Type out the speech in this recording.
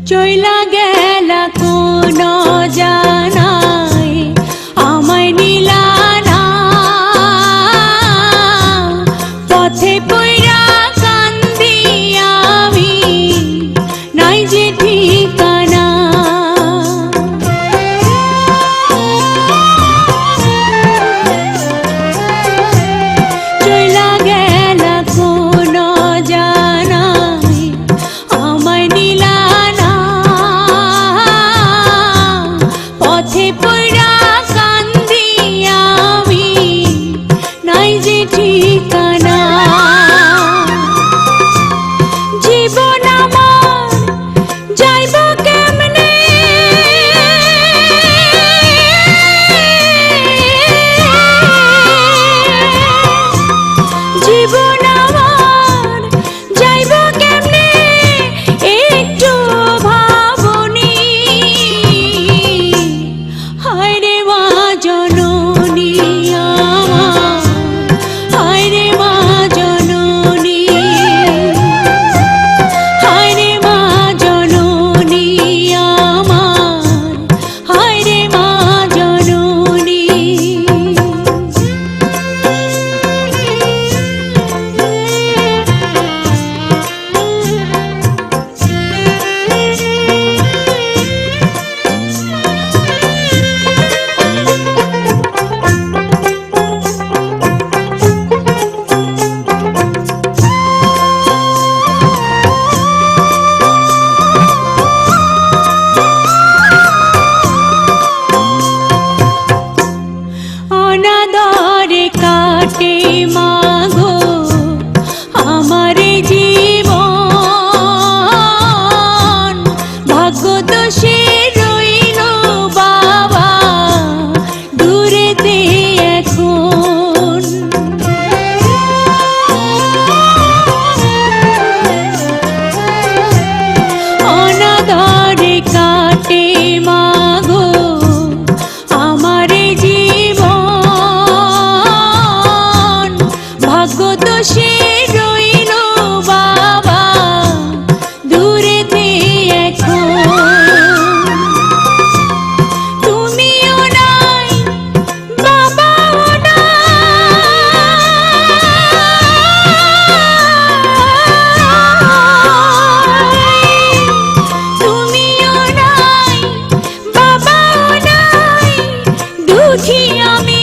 চইলা গেলা কোন জানাই আমায় নিলা না, পথে পইরা কান্দি আমি নাই যে ঠিকানা। চইলা গেলা কোন জানাই আমায় নিলা না, পথে পইরা কান্দি আমি নাই যে ঠিকানা। জীবন আমার যাইব কেমনে, জীবন আমার যাইব কেমনে একটু ভাবনি। হায় রে মা জননী আমার, হায় রে মা জননী, হায় রে মা জননী আমার, হায় রে মা জননী। অনাদরে কাটে মাগো আমার জীবন, ভাগ্য দোষে রইল বাবা দূরেতে এখন। অনাদরে কাটে মাগো আমার জীবন, ভাগ্য দোষে রইল বাবা দূরেতে এখন। তুমিও নাই বাবাও নাই, তুমিও নাই বাবাও নাই, দুঃখী আমি